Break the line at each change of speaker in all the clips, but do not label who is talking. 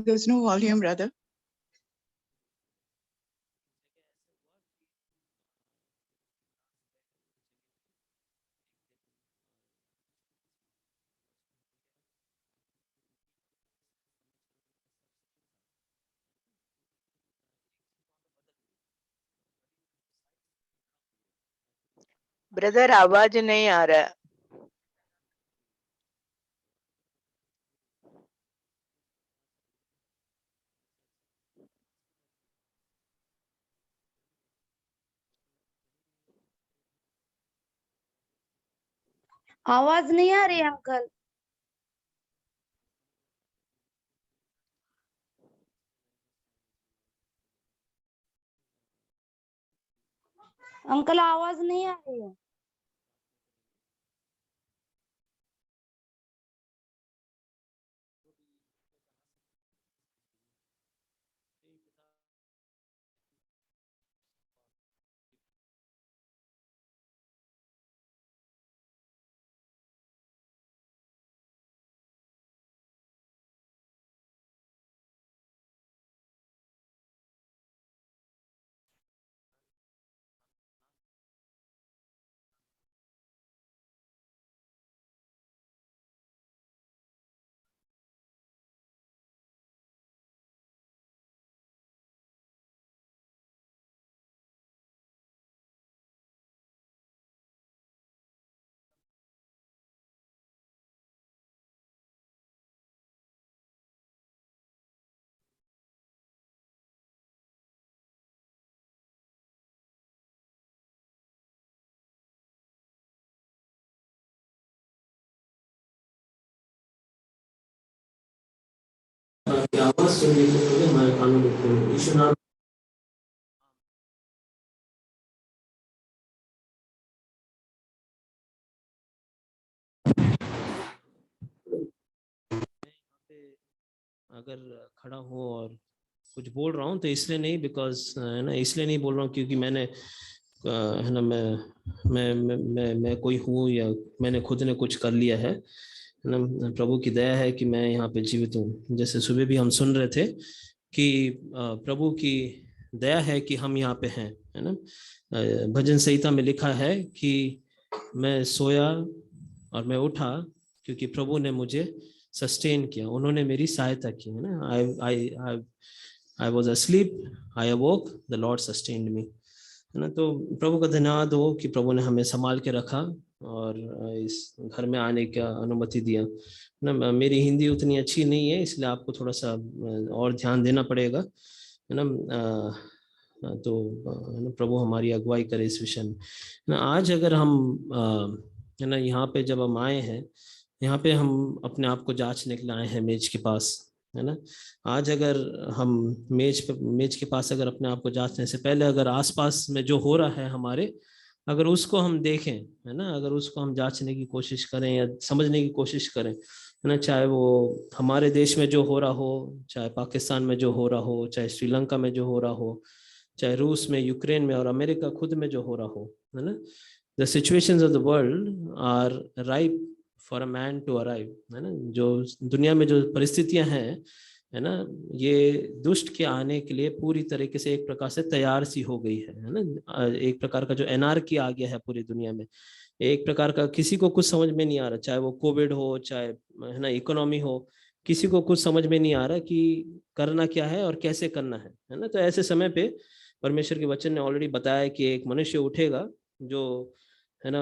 There's no volume, brother.
Brother आवाज नहीं आ रहा।
आवाज नहीं आ रही अंकल। अंकल आवाज नहीं आ रही है।
आवाज सुनने के लिए हमारे कानों को खोलो। यीशु नाम अगर खड़ा हूँ और कुछ बोल रहा हूँ तो इसलिए नहीं बिकॉज है ना, इसलिए नहीं बोल रहा हूँ क्योंकि मैंने है ना मैं कोई हूँ या मैंने खुद ने कुछ कर लिया है ना। प्रभु की दया है कि मैं यहाँ पे जीवित हूँ। जैसे सुबह भी हम सुन रहे थे कि प्रभु की दया है कि हम यहाँ पे हैं, है ना। भजन संहिता में लिखा है कि मैं सोया और मैं उठा क्योंकि प्रभु ने मुझे सस्टेन किया, उन्होंने मेरी सहायता की, है ना। I was asleep, I awoke, the Lord sustained me, है ना। तो प्रभु का धन्यवाद हो कि प्रभु ने हमें संभाल के रखा और इस घर में आने का अनुमति दिया ना। मेरी हिंदी उतनी अच्छी नहीं है इसलिए आपको थोड़ा सा और ध्यान देना पड़ेगा, है ना। तो है ना, प्रभु हमारी अगुवाई करे इस विषय में ना। आज अगर हम है ना यहाँ पे जब हम आए हैं, यहाँ पे हम अपने आप को जांचने के लिए आए हैं मेज के पास, है ना। आज अगर हम मेज के पास अगर अपने आप को जांचने से पहले अगर आसपास में जो हो रहा है हमारे, अगर उसको हम देखें, है ना, अगर उसको हम जांचने की कोशिश करें या समझने की कोशिश करें, है ना, चाहे वो हमारे देश में जो हो रहा हो, चाहे पाकिस्तान में जो हो रहा हो, चाहे श्रीलंका में जो हो रहा हो, चाहे रूस में, यूक्रेन में और अमेरिका खुद में जो हो रहा हो, है ना। The situations of the world are ripe for a man to arrive, है ना। जो दुनिया में जो परिस्थितियां हैं, है ना, ये दुष्ट के आने के लिए पूरी तरीके से एक प्रकार से तैयार सी हो गई है ना। एक प्रकार का जो एनार्की आ गया है पूरी दुनिया में, एक प्रकार का किसी को कुछ समझ में नहीं आ रहा, चाहे वो कोविड हो, चाहे है ना इकोनॉमी हो, किसी को कुछ समझ में नहीं आ रहा कि करना क्या है और कैसे करना है ना। तो ऐसे समय पे परमेश्वर के वचन ने ऑलरेडी बताया कि एक मनुष्य उठेगा जो है ना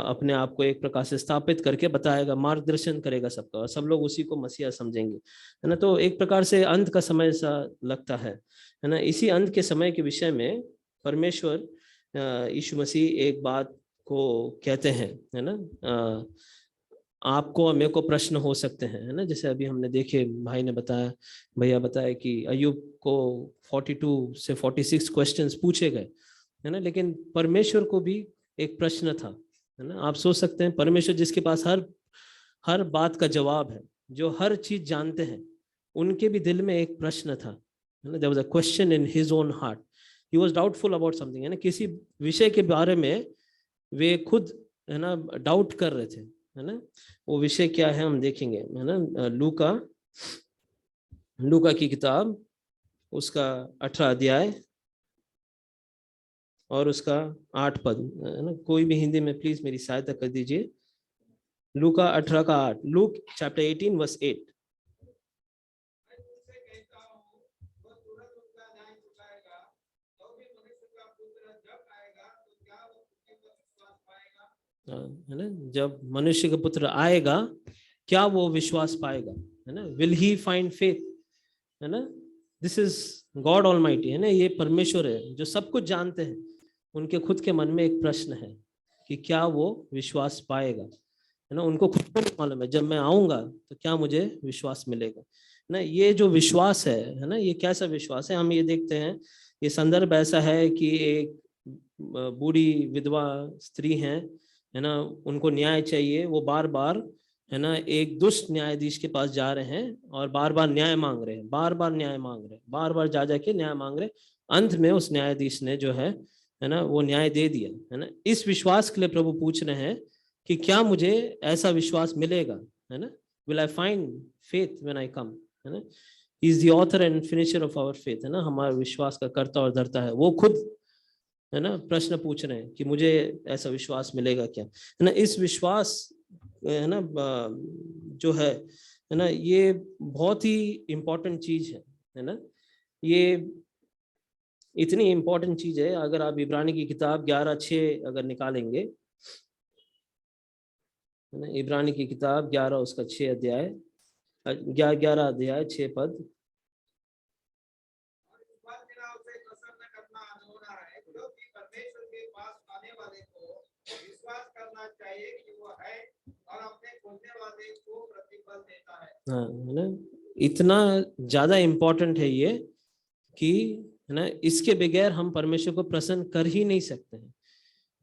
अपने आप को एक प्रकार से स्थापित करके बताएगा, मार्गदर्शन करेगा सबका, और सब लोग उसी को मसीहा समझेंगे, है ना। तो एक प्रकार से अंत का समय सा लगता है ना। इसी अंत के समय के विषय में परमेश्वर यीशु मसीह एक बात को कहते हैं, है ना। आपको और मेरे को प्रश्न हो सकते हैं, है ना। जैसे अभी हमने देखे, भाई ने बताया, भैया बताया कि अय्यूब को 42 से 46 क्वेश्चंस पूछे गए, है ना। लेकिन परमेश्वर को भी एक प्रश्न था, है ना। आप सोच सकते हैं परमेश्वर जिसके पास हर बात का जवाब है, जो हर चीज जानते हैं, उनके भी दिल में एक प्रश्न था, है ना। There was a question in his own heart, he was doubtful about something, है ना। किसी विषय के बारे में वे खुद, है ना, डाउट कर रहे थे, है ना। वो विषय क्या है हम देखेंगे, है ना। लूका लूका की किताब उसका 18 अध्याय और उसका 8 पद, है ना। कोई भी हिंदी में प्लीज मेरी सहायता कर दीजिए। लूका 18 का 8, लूक चैप्टर 18 वर्स 8। है ना, जब मनुष्य का पुत्र आएगा क्या वो विश्वास पाएगा, है ना। विल ही फाइंड फेथ, है ना। दिस इज गॉड ऑलमाइटी, है ना। ये परमेश्वर है जो सब कुछ जानते हैं। उनके खुद के मन में एक प्रश्न है कि क्या वो विश्वास पाएगा, है ना। उनको खुद को नहीं मालूम है जब मैं आऊंगा तो क्या मुझे विश्वास मिलेगा, है ना। ये जो विश्वास है ना, ये कैसा विश्वास है। हम ये देखते हैं, ये संदर्भ ऐसा है कि एक बूढ़ी विधवा स्त्री है ना, उनको न्याय चाहिए। वो बार बार, है ना, एक दुष्ट न्यायाधीश के पास जा रहे हैं और बार बार न्याय मांग रहे हैं, बार बार न्याय मांग रहे हैं, बार बार जा जाके न्याय मांग रहे। अंत में उस न्यायाधीश ने जो है ना, वो न्याय दे दिया, है ना। इस विश्वास के लिए प्रभु पूछ रहे हैं कि क्या मुझे ऐसा विश्वास मिलेगा, है ना। Will I find faith when I come, है ना। He is the author and finisher of our faith, है ना। हमारे विश्वास का कर्ता और धर्ता है वो खुद, है ना। प्रश्न पूछ रहे हैं कि मुझे ऐसा विश्वास मिलेगा क्या, है ना। इस विश्वास, है ना, जो है ना, ये बहुत ही इंपॉर्टेंट चीज है ना। ये इतनी इंपॉर्टेंट चीज है, अगर आप इब्रानी की किताब 11:6 अगर निकालेंगे, है ना। इब्रानी की किताब 11 उसका 6 अध्याय, 11 अध्याय 6 पद। हाँ, है ना। इतना ज्यादा इम्पोर्टेंट है ये कि, है ना, इसके बगैर हम परमेश्वर को प्रसन्न कर ही नहीं सकते हैं।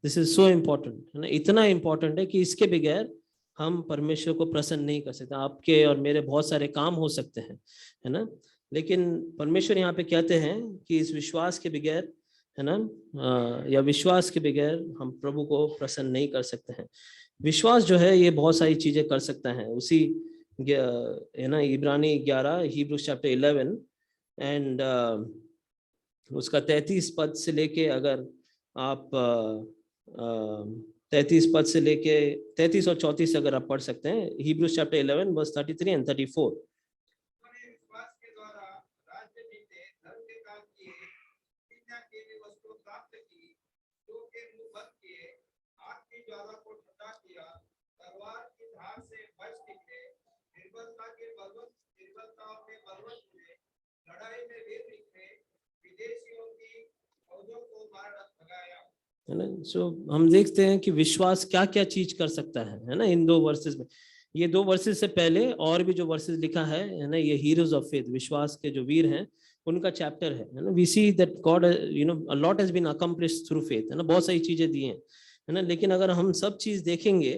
दिस इज सो इम्पोर्टेंट, है ना। इतना इम्पोर्टेंट है कि इसके बगैर हम परमेश्वर को प्रसन्न नहीं कर सकते। आपके और मेरे बहुत सारे काम हो सकते हैं, है ना, लेकिन परमेश्वर यहाँ पे कहते हैं कि इस विश्वास के बगैर, है ना, या विश्वास के बगैर हम प्रभु को प्रसन्न नहीं कर सकते हैं। विश्वास जो है ये बहुत सारी चीजें कर सकता है। उसी, है ना, इब्रानी 11, हिब्रूज चैप्टर 11 एंड उसका 33 पद से लेके, अगर आप 33 पद से लेके 33 और 34 अगर आप पढ़ सकते हैं, हिब्रूज चैप्टर 11 वर्स 33 एंड 34। है ना। सो हम देखते हैं कि विश्वास क्या क्या चीज कर सकता है ना, इन दो वर्सेस में। ये दो वर्सेस से पहले और भी जो वर्सेस लिखा है ना, ये हीरोज ऑफ फेथ, विश्वास के जो वीर हैं, उनका चैप्टर है ना। We see that God, you know, a lot has been accomplished through faith, है ना। बहुत सारी चीजें दी हैं, है ना। लेकिन अगर हम सब चीज देखेंगे,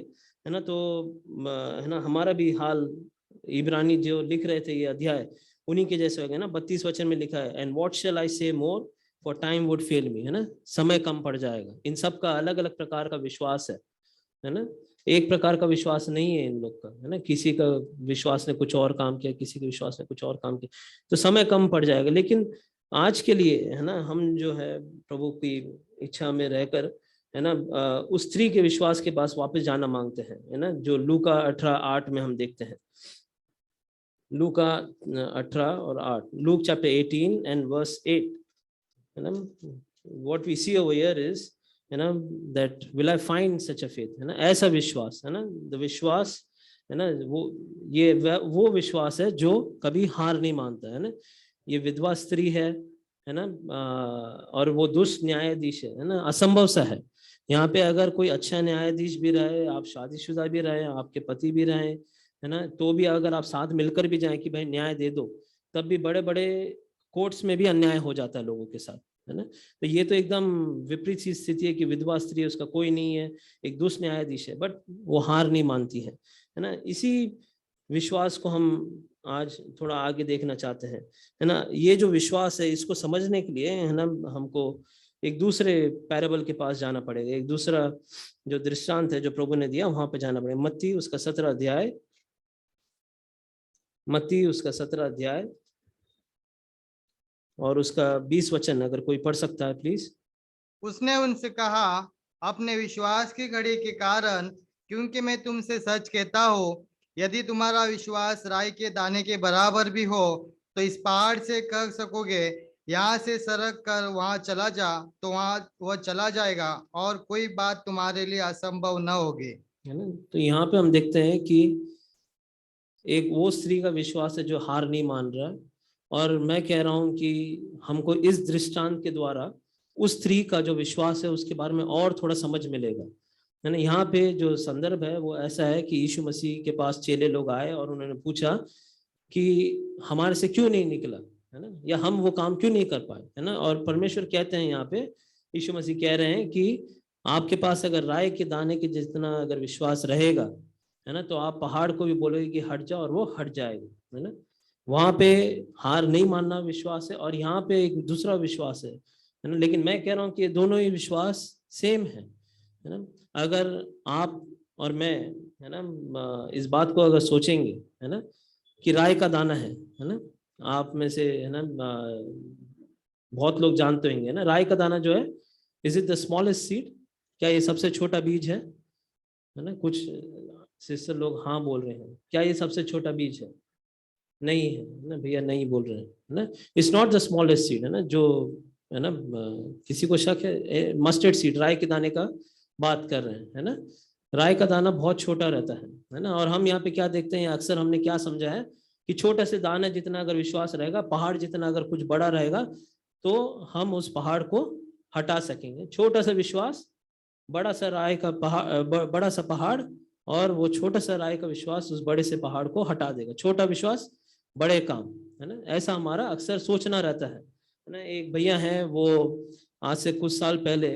है ना, तो, है ना, हमारा भी हाल इब्रानी जो लिख रहे थे ये अध्याय, उन्हीं के जैसे हो गया ना। 32 वचन में लिखा है, and what shall I say more for time would fail me, है ना। समय कम पड़ जाएगा। इन सब का अलग अलग प्रकार का विश्वास है ना। एक प्रकार का विश्वास नहीं है इन लोग का, है ना। किसी का विश्वास ने कुछ और काम किया, किसी के विश्वास ने कुछ और काम किया, तो समय कम पड़ जाएगा। लेकिन आज के लिए, है ना, हम जो है प्रभु की इच्छा में रहकर, है ना, उस स्त्री के विश्वास के पास वापस जाना मांगते हैं, है ना, जो लूका 18:8 में हम देखते हैं। लूका 18 और 8, लूक चैप्टर 18 एंड वर्स 8, है ना। what we see over here is, है ना, that will I find such a faith, है ना, ऐसा विश्वास, है ना, the विश्वास, है ना, वो विश्वास है जो कभी हार नहीं मानता, है ना। ये विधवा स्त्री है ना, और वो दुष्ट न्यायाधीश है ना, असंभव सा है। यहाँ पे अगर कोई अच्छा न्यायाधीश भी रहे, आप शादीशुदा भी रहे, आपके पति भी रहे, है ना, तो भी अगर आप साथ मिलकर भी जाएं कि भाई न्याय दे दो, तब भी बड़े बड़े कोर्ट्स में भी अन्याय हो जाता है लोगों के साथ, है ना। तो ये तो एकदम विपरीत सी स्थिति है कि विधवा स्त्री है, उसका कोई नहीं है, एक दुष्ट न्यायाधीश है, बट वो हार नहीं मानती है ना। इसी विश्वास को हम आज थोड़ा आगे देखना चाहते हैं, है ना। ये जो विश्वास है, इसको समझने के लिए, है ना, हमको एक दूसरे पैराबल के पास जाना पड़ेगा। एक दूसरा जो दृष्टांत है जो प्रभु ने दिया, वहां पे जाना पड़ेगा। मत्ती उसका 17 अध्याय, मत्ती उसका 17 अध्याय और उसका 20 वचन अगर कोई पढ़ सकता है प्लीज।
उसने उनसे कहा, अपने विश्वास की घड़ी के कारण, क्योंकि मैं तुमसे सच कहता हूँ, यदि तुम्हारा विश्वास राई के दाने के बराबर भी हो तो इस पहाड़ से कह सकोगे, यहाँ से सरक कर वहां चला जा, तो वहां वह चला जाएगा, और कोई बात तुम्हारे लिए असंभव न होगी।
है ना। तो यहाँ पे हम देखते हैं कि एक वो स्त्री का विश्वास है जो हार नहीं मान रहा है, और मैं कह रहा हूँ कि हमको इस दृष्टांत के द्वारा उस स्त्री का जो विश्वास है उसके बारे में और थोड़ा समझ मिलेगा। है ना। यहाँ पे जो संदर्भ है वो ऐसा है कि यीशु मसीह के पास चेले लोग आए और उन्होंने पूछा कि हमारे से क्यों नहीं निकला, है ना, या हम वो काम क्यों नहीं कर पाए, है ना। और परमेश्वर कहते हैं यहाँ पे, यीशु मसीह कह रहे हैं कि आपके पास अगर राय के दाने के जितना अगर विश्वास रहेगा, है ना, तो आप पहाड़ को भी बोलोगे कि हट जाओ और वो हट जाएगा, है ना। वहां पे हार नहीं मानना विश्वास है, और यहाँ पे एक दूसरा विश्वास है ना। लेकिन मैं कह रहा हूँ कि दोनों ही विश्वास सेम है ना। अगर आप और मैं, है ना, इस बात को अगर सोचेंगे, है ना, कि राय का दाना है ना, आप में से, है ना, बहुत लोग जानते होंगे ना राय का दाना जो है, is it the smallest seed, क्या ये सबसे छोटा बीज है ना। कुछ सिस्टर लोग हाँ बोल रहे हैं, क्या ये सबसे छोटा बीज है? नहीं है ना भैया, नहीं बोल रहे हैं ना। It's not the smallest seed, है ना, जो है ना, किसी को शक है, मस्टर्ड सीड, राय के दाने का बात कर रहे हैं, है ना। राय का दाना बहुत छोटा रहता है ना। और हम यहाँ पे क्या देखते हैं, अक्सर हमने क्या समझा है कि छोटे से दाने जितना अगर विश्वास रहेगा, पहाड़ जितना अगर कुछ बड़ा रहेगा, तो हम उस पहाड़ को हटा सकेंगे। छोटा सा विश्वास, बड़ा सा राय का पहाड़, बड़ा सा पहाड़, और वो छोटा सा राय का विश्वास उस बड़े से पहाड़ को हटा देगा। छोटा विश्वास, बड़े काम, है ना। ऐसा हमारा अक्सर सोचना रहता है ना। एक भैया हैं, वो आज से कुछ साल पहले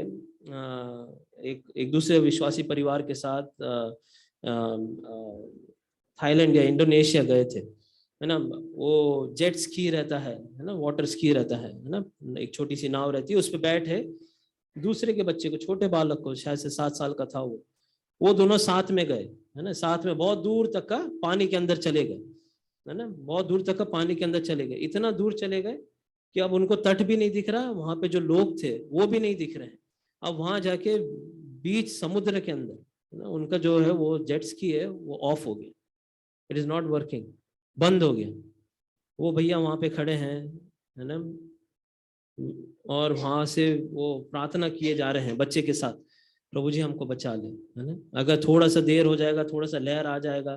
एक दूसरे विश्वासी परिवार के साथ थाईलैंड या इंडोनेशिया गए थे, है ना। वो जेट स्की रहता है ना, वाटर स्की रहता है ना, एक छोटी सी नाव रहती है, उस पर बैठे दूसरे के बच्चे को, छोटे बालक को, शायद से 7 साल का था वो दोनों साथ में गए, है ना। साथ में बहुत दूर तक का पानी के अंदर चले गए, है ना, बहुत दूर तक का पानी के अंदर चले गए। इतना दूर चले गए कि अब उनको तट भी नहीं दिख रहा, वहां पे जो लोग थे वो भी नहीं दिख रहे हैं। अब वहां जाके बीच समुद्र के अंदर, है ना, उनका जो है वो जेट स्की है वो ऑफ हो गया, इट इज नॉट वर्किंग, बंद हो गया। वो भैया वहां पे खड़े हैं, है ना, और वहां से वो प्रार्थना किए जा रहे हैं बच्चे के साथ, प्रभु जी हमको बचा ले, है ना। अगर थोड़ा सा देर हो जाएगा, थोड़ा सा लहर आ जाएगा,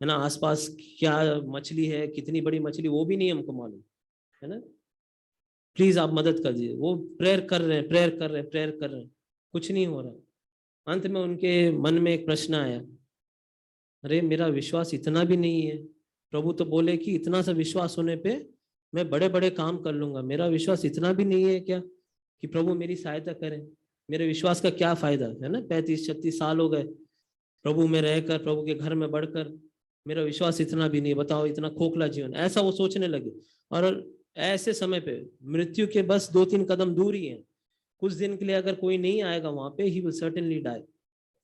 है ना, आसपास क्या मछली है, कितनी बड़ी मछली, वो भी नहीं हमको मालूम, है ना, प्लीज आप मदद कर दीजिए। वो प्रेयर कर रहे हैं, प्रेयर कर रहे हैं, प्रेयर कर रहे हैं, कुछ नहीं हो रहा। अंत में उनके मन में एक प्रश्न आया, अरे मेरा विश्वास इतना भी नहीं है, प्रभु तो बोले कि इतना सा विश्वास होने पे मैं बड़े बड़े काम कर लूंगा, मेरा विश्वास इतना भी नहीं है क्या कि प्रभु मेरी सहायता करें? मेरे विश्वास का क्या फायदा, है ना। 35-36 साल हो गए प्रभु में रहकर, प्रभु के घर में बढ़कर, मेरा विश्वास इतना भी नहीं, बताओ, इतना खोखला जीवन, ऐसा वो सोचने लगे। और ऐसे समय पे मृत्यु के बस 2-3 कदम दूर ही है, कुछ दिन के लिए अगर कोई नहीं आएगा वहां पे, ही विल सर्टेनली डाई,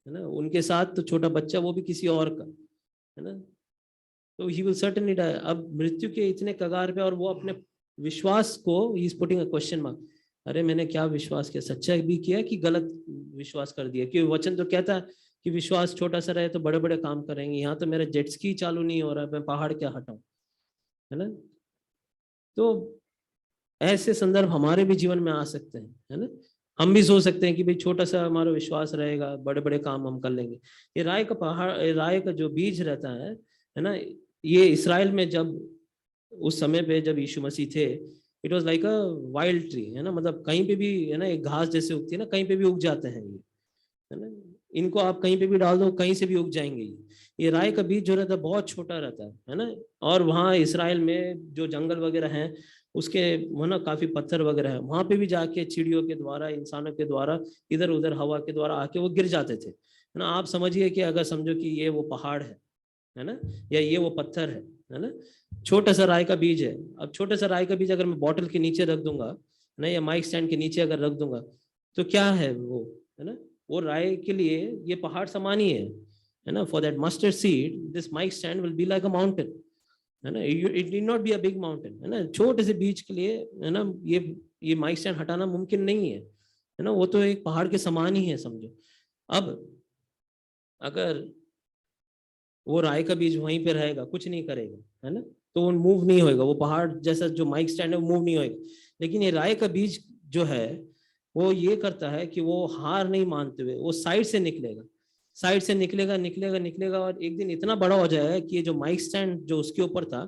है ना। उनके साथ तो छोटा बच्चा, वो भी किसी और का, है ना, तो ही विल सर्टेनली डाई। अब मृत्यु के इतने कगार पे, और वो अपने विश्वास को he is putting a question mark, अरे मैंने क्या विश्वास किया, सच्चा भी किया कि गलत विश्वास कर दिया? क्योंकि वचन तो कहता है कि विश्वास छोटा सा रहे तो बड़े बड़े काम करेंगे। यहाँ तो मेरा जेट स्की चालू नहीं हो रहा है, मैं पहाड़ क्या हटाऊं, है ना। तो ऐसे संदर्भ हमारे भी जीवन में आ सकते हैं, है ना। हम भी सोच सकते हैं कि भाई छोटा सा हमारा विश्वास रहेगा, बड़े बड़े काम हम कर लेंगे। ये राय का पहाड़, राय का जो बीज रहता है ना, ये इसराइल में जब उस समय पे जब यीशु मसीह थे, it was like a wild tree, है ना, मतलब कहीं पे भी, है ना, एक घास जैसे उगती है ना, कहीं पे भी उग जाते हैं ये, है ना। इनको आप कहीं पे भी डाल दो, कहीं से भी उग जाएंगे। ये राय का बीज जो रहता है बहुत छोटा रहता है ना। और वहाँ इसराइल में जो जंगल वगैरह हैं, उसके वो ना काफी पत्थर वगैरह है, वहां पे भी जाके चिड़ियों के द्वारा, इंसानों के द्वारा, इधर उधर हवा के द्वारा आके वो गिर जाते थे, है ना। आप समझिए कि अगर समझो कि ये वो पहाड़ है ना, या ये वो पत्थर है ना, छोटा सा राय का बीज है। अब छोटे सा राय का बीज अगर मैं बॉटल के नीचे रख दूंगा ना, या माइक स्टैंड के नीचे अगर रख दूंगा, तो क्या है वो, है ना, वो राय के लिए ये पहाड़ समान ही है ना। For that mustard seed this mic stand will be like a mountain, है ना, it need not be a big mountain, है ना, छोटे से बीच के लिए, है ना, ये माइक स्टैंड हटाना मुमकिन नहीं है ना, वो तो एक पहाड़ के समान ही है समझो। अब अगर वो राय का बीज वहीं पे रहेगा, कुछ नहीं करेगा, है ना, तो वो मूव नहीं होएगा, वो पहाड़ जैसा जो माइक स्टैंड है वो मूव नहीं होएगा। लेकिन ये राय का बीज जो है वो ये करता है कि वो हार नहीं मानते हुए वो साइड से निकलेगा, साइड से निकलेगा निकलेगा निकलेगा, और एक दिन इतना बड़ा हो जाएगा कि ये जो माइक स्टैंड जो उसके ऊपर था,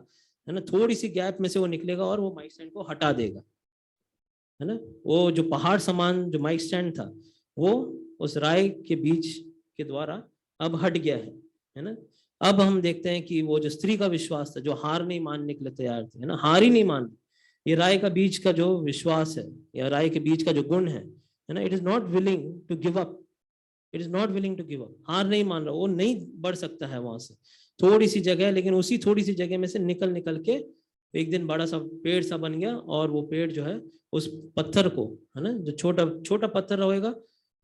है ना, थोड़ी सी गैप में से वो निकलेगा और वो माइक स्टैंड को हटा देगा, है ना। वो जो पहाड़ समान जो माइक स्टैंड था वो उस राय के बीज के द्वारा अब हट गया है ना। अब हम देखते हैं कि वो जो स्त्री का विश्वास था, जो हार नहीं मानने के लिए तैयार थी, है ना, हार ही नहीं मान रही, ये राय का बीज का जो विश्वास है या राय के बीज का जो गुण है ना, it is not willing to give up, it is not willing to give up, हार नहीं मान रहा, वो नहीं बढ़ सकता है वहां से, थोड़ी सी जगह, लेकिन उसी थोड़ी सी जगह में से निकल निकल के एक दिन बड़ा सा पेड़ सा बन गया, और वो पेड़ जो है उस पत्थर को, है ना, जो छोटा छोटा पत्थर रहेगा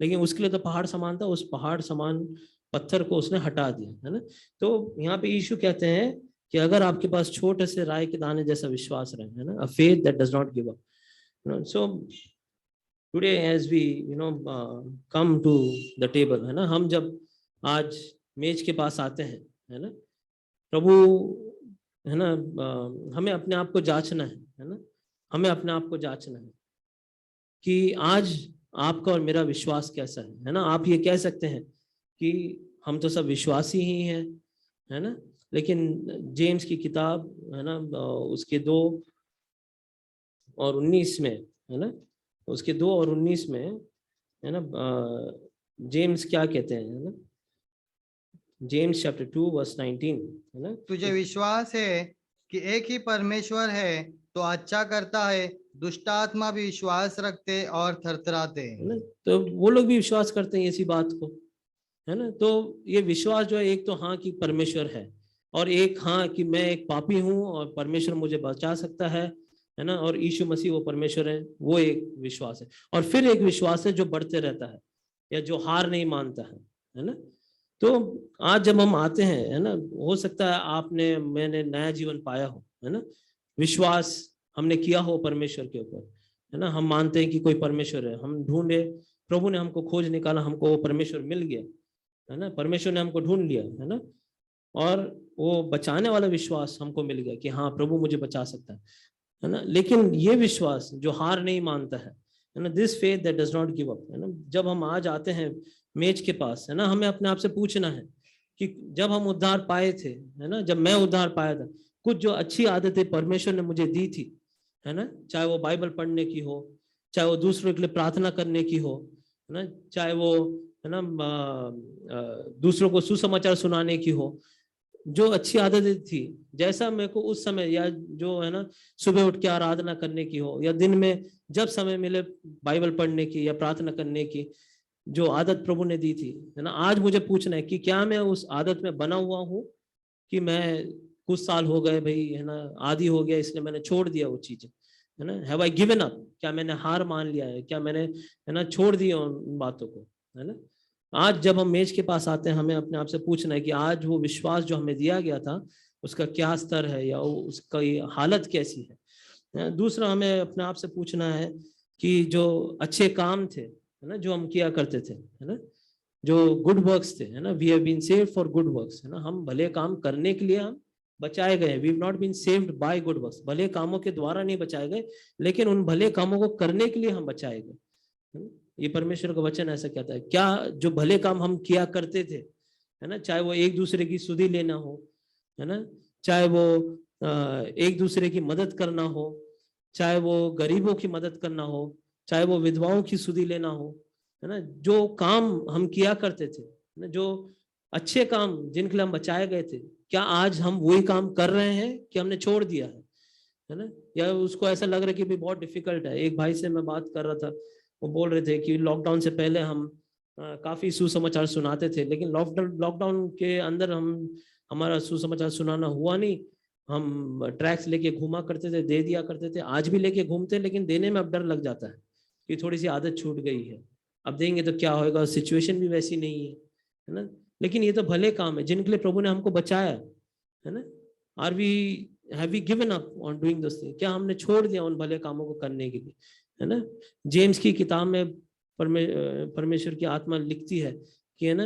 लेकिन उसके लिए तो पहाड़ समान था, उस पहाड़ समान पत्थर को उसने हटा दिया, है ना। तो यहाँ पे यीशु कहते हैं कि अगर आपके पास छोटे से राय के दाने जैसा विश्वास रहे, है ना, a faith that does not give up. So today as we come to the table, है ना, हम जब आज मेज के पास आते हैं, है ना, प्रभु, है ना, हमें अपने आप को जांचना है ना, हमें अपने आप को जांचना है कि आज आपका और मेरा विश्वास कैसा है ना। आप ये कह सकते हैं कि हम तो सब विश्वासी ही हैं, है ना, लेकिन जेम्स की किताब, है ना, उसके 2 और 19 में, है ना, उसके 2 और 19 में, है ना, जेम्स क्या कहते हैं, है ना, जेम्स चैप्टर 2 वर्स 19, है ना,
तुझे विश्वास है कि एक ही परमेश्वर है तो अच्छा करता है, दुष्ट आत्मा भी विश्वास रखते और थरथराते
है ना, तो वो लोग भी विश्वास करते हैं इसी बात को, है ना। तो ये विश्वास जो है, एक तो हाँ कि परमेश्वर है, और एक हाँ कि मैं एक पापी हूँ और परमेश्वर मुझे बचा सकता है ना, और यीशु मसीह वो परमेश्वर है, वो एक विश्वास है। और फिर एक विश्वास है जो बढ़ते रहता है या जो हार नहीं मानता है ना। तो आज जब हम आते हैं, है ना, हो सकता है आपने मैंने नया जीवन पाया हो, है ना, विश्वास हमने किया हो परमेश्वर के ऊपर, है ना, हम मानते हैं कि कोई परमेश्वर है, हम ढूंढे, प्रभु ने हमको खोज निकाला, हमको वो परमेश्वर मिल गया, है ना, परमेश्वर ने हमको ढूंढ लिया, है ना, और वो बचाने वाला विश्वास हमको मिल गया कि हाँ प्रभु मुझे बचा सकता है ना। लेकिन ये विश्वास जो हार नहीं मानता है ना, this faith that does not give up, है ना, जब हम आज आते हैं मेज के पास, है ना, हमें अपने आप से पूछना है कि जब हम उद्धार पाए थे, है ना, जब मैं उद्धार पाया था, कुछ जो अच्छी आदतें परमेश्वर ने मुझे दी थी, है ना, चाहे वो बाइबल पढ़ने की हो, चाहे वो दूसरों के लिए प्रार्थना करने की हो, है ना, चाहे वो, है ना, दूसरों को सुसमाचार सुनाने की हो, जो अच्छी आदतें थी, जैसा मेरे को उस समय, या जो है ना सुबह उठ के आराधना करने की हो, या दिन में जब समय मिले बाइबल पढ़ने की या प्रार्थना करने की, जो आदत प्रभु ने दी थी, है ना, आज मुझे पूछना है कि क्या मैं उस आदत में बना हुआ हूँ, कि मैं कुछ साल हो गए भाई, है ना, आदी हो गया इसलिए मैंने छोड़ दिया वो चीजें, है ना, हैव आई गिवन अप, क्या मैंने हार मान लिया है, क्या मैंने, है ना, छोड़ दिया उन बातों को, है ना। आज जब हम मेज के पास आते हैं, हमें अपने आप से पूछना है कि आज वो विश्वास जो हमें दिया गया था उसका क्या स्तर है, या उसका हालत कैसी है। दूसरा, हमें अपने आप से पूछना है कि जो अच्छे काम थे, है ना, जो हम किया करते थे, है ना, जो गुड वर्क्स थे, है ना, we have been saved for good works, है ना, हम भले काम करने के लिए हम बचाए गए, we have not been saved by good works, भले कामों के द्वारा नहीं बचाए गए, लेकिन उन भले कामों को करने के लिए हम बचाए गए, है ना? ये परमेश्वर का वचन ऐसा कहता है। क्या जो भले काम हम किया करते थे, है ना, चाहे वो एक दूसरे की सुधि लेना हो, है ना, चाहे वो एक दूसरे की मदद करना हो, चाहे वो गरीबों की मदद करना हो, चाहे वो विधवाओं की सुधि लेना हो, है ना, जो काम हम किया करते थे, है ना, जो अच्छे काम जिनके लिए हम बचाए गए थे, क्या आज हम वही काम कर रहे हैं कि हमने छोड़ दिया है ना, या उसको ऐसा लग रहा है कि भी बहुत डिफिकल्ट है। एक भाई से मैं बात कर रहा था, वो बोल रहे थे कि लॉकडाउन से पहले हम काफी सुसमाचार सुनाते थे, लेकिन लॉकडाउन के अंदर हमारा सुसमाचार सुनाना हुआ नहीं, हम ट्रैक्स लेके घूमा करते थे, दे दिया करते थे, आज भी लेके घूमते, लेकिन देने में अब डर लग जाता है कि थोड़ी सी आदत छूट गई है, अब देंगे तो क्या होगा, सिचुएशन भी वैसी नहीं है ना। लेकिन ये तो भले काम है जिनके लिए प्रभु ने हमको बचाया, है ना। Are we have we given up on doing this thing, क्या हमने छोड़ दिया उन भले कामों को करने के लिए, है ना। जेम्स की किताब में परमेश्वर की आत्मा लिखती है कि है ना,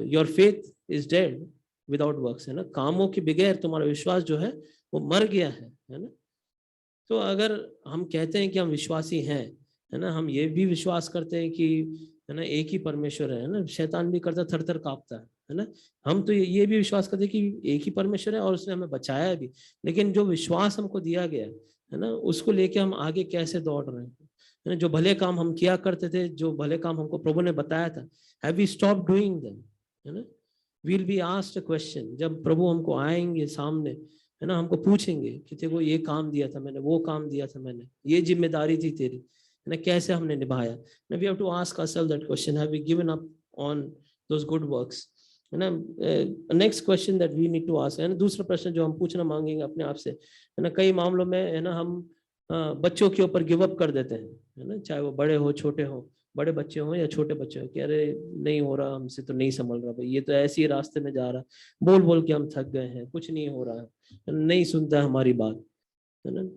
your faith is dead without works, है ना, कामों के बगैर तुम्हारा विश्वास जो है वो मर गया है ना। तो अगर हम कहते हैं कि हम विश्वासी हैं, है ना, हम ये भी विश्वास करते हैं कि है ना एक ही परमेश्वर है ना, शैतान भी करता थर थर कांपता है ना, हम तो ये भी विश्वास करते हैं कि एक ही परमेश्वर है और उसने हमें बचाया भी, लेकिन जो विश्वास हमको दिया गया है ना, उसको लेके हम आगे कैसे दौड़ रहे हैं, है ना। जो भले काम हम किया करते थे, जो भले काम हमको प्रभु ने बताया था, have we stop doing them, है ना। Will be asked a question, जब प्रभु हमको आएंगे सामने, है ना, हमको पूछेंगे कि तेरे को ये काम दिया था मैंने, वो काम दिया था मैंने, ये जिम्मेदारी थी तेरी, है ना, कैसे हमने निभाया। We have to ask ourselves that question, have we given up on those good works, है ना। Next question that we need to ask, है ना, दूसरा प्रश्न जो हम पूछना मांगेंगे अपने आप से, है ना, कई मामलों में है ना हम बच्चों के ऊपर गिव अप कर देते हैं, है ना, चाहे वो बड़े हो छोटे हो, बड़े बच्चे हो या छोटे बच्चे हो, कि अरे नहीं हो रहा हमसे, तो नहीं संभल रहा भाई, ये तो ऐसे ही रास्ते में जा रहा, बोल बोल के हम थक गए हैं, कुछ नहीं हो रहा है, नहीं सुनता हमारी बात, है ना,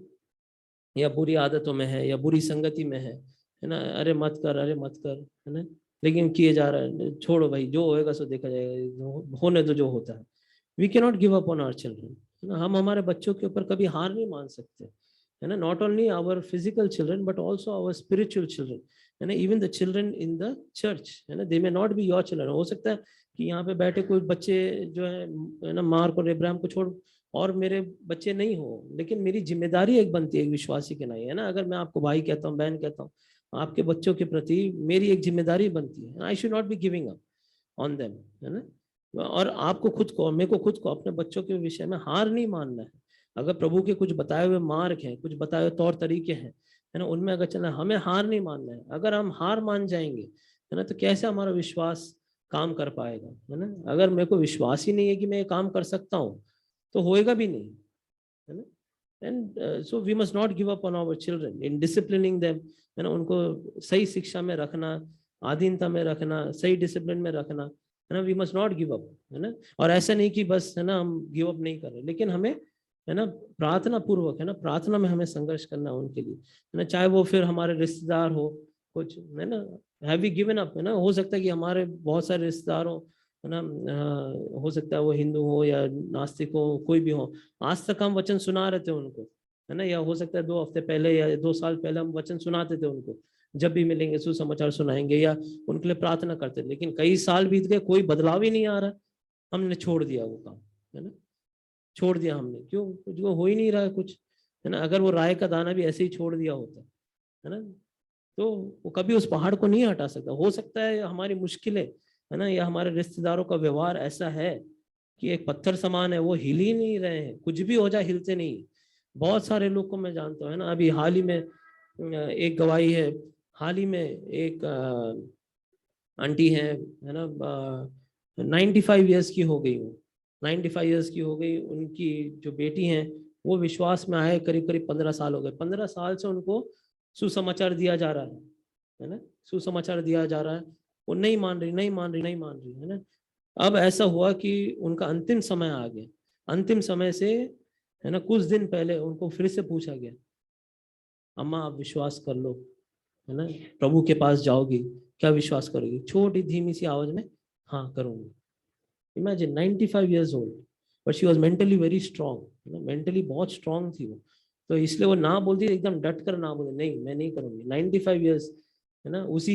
या बुरी आदतों में है या बुरी संगति में है ना, अरे मत कर, अरे मत कर, है ना, लेकिन किए जा रहा है, छोड़ो भाई, जो होएगा सो देखा जाएगा, होने दो जो होता है। We can not give up on our children, है ना, हम हमारे बच्चों के ऊपर कभी हार नहीं मान सकते, है ना, not only our physical children but also our spiritual children, है ना, even the children in the church, है ना, they may not be your children, हो सकता है कि यहाँ पे बैठे कोई बच्चे जो है ना, मार्क और इब्राहिम को छोड़ और मेरे बच्चे नहीं हो, लेकिन मेरी जिम्मेदारी एक बनती है एक विश्वासी के नाते, है ना, अगर मैं आपको भाई कहता हूँ, बहन कहता हूँ, आपके बच्चों के प्रति मेरी एक जिम्मेदारी बनती है, I should not be giving up on them, है ना। और आपको खुद को, मेरे को खुद को अपने बच्चों के विषय में हार नहीं मानना है। अगर प्रभु के कुछ बताए हुए मार्ग हैं, कुछ बताए हुए तौर तरीके हैं, है ना, उनमें अगर चलना, हमें हार नहीं मानना है। अगर हम हार मान जाएंगे, है ना, तो कैसे हमारा विश्वास काम कर पाएगा, है ना। अगर मेरे को विश्वास ही नहीं है कि मैं ये काम कर सकता हूँ, तो होएगा भी नहीं, है ना। And so we must not give up on our children in disciplining them, है ना, उनको सही शिक्षा में रखना, आधीनता में रखना, सही डिसिप्लिन में रखना, है ना। We must not give up, है ना। और ऐसा नहीं कि बस, है ना, हम गिव अप नहीं कर रहे, लेकिन हमें, है ना, प्रार्थना पूर्वक, है ना, प्रार्थना में हमें संघर्ष करना है उनके लिए, है ना, चाहे वो फिर हमारे रिश्तेदार हो कुछ, है ना, हैव वी गिवन अप, है ना। हो सकता है कि हमारे बहुत सारे रिश्तेदार हो, है ना, हो सकता है वो हिंदू हो या नास्तिक हो, कोई भी हो, आज तक हम वचन सुना रहे थे उनको, है ना, या हो सकता है 2 हफ्ते पहले या 2 साल पहले हम वचन सुनाते थे उनको, जब भी मिलेंगे सुसमाचार सुनाएंगे या उनके लिए प्रार्थना करते थे, लेकिन कई साल बीत गए, कोई बदलाव ही नहीं आ रहा, हमने छोड़ दिया वो काम, है ना, छोड़ दिया हमने, क्यों, कुछ वो हो ही नहीं रहा है कुछ, है ना। अगर वो राय का दाना भी ऐसे ही छोड़ दिया होता, है ना, तो वो कभी उस पहाड़ को नहीं हटा सकता। हो सकता है हमारी मुश्किलें, है ना, या हमारे रिश्तेदारों का व्यवहार ऐसा है कि एक पत्थर समान है, वो हिल ही नहीं रहे हैं, कुछ भी हो जाए हिलते नहीं। बहुत सारे लोग को मैं जानता हूँ, है ना, अभी हाल ही में एक गवाही है, हाल ही में एक आंटी है ना, 95 ईयर्स की हो गई, वो 95 ईयर्स की हो गई, उनकी जो बेटी है वो विश्वास में आए करीब करीब 15 साल हो गए, 15 साल से उनको सुसमाचार दिया जा रहा है ना, सुसमाचार दिया जा रहा है, वो नहीं मान रही, नहीं मान रही, नहीं मान रही, है ना। अब ऐसा हुआ कि उनका अंतिम समय आ गया, अंतिम समय से, है ना, कुछ दिन पहले उनको फिर से पूछा गया, अम्मा आप विश्वास कर लो, है ना, प्रभु के पास जाओगी, क्या विश्वास करोगी, छोटी धीमी सी आवाज में, हाँ करूंगी। Imagine 95 years old, but she was mentally very strong, है ना, मेंटली बहुत स्ट्रांग थी वो, तो इसलिए वो ना बोलती, एकदम डट कर ना बोले, नहीं मैं नहीं करूंगी। 95 ईयर्स, है ना, उसी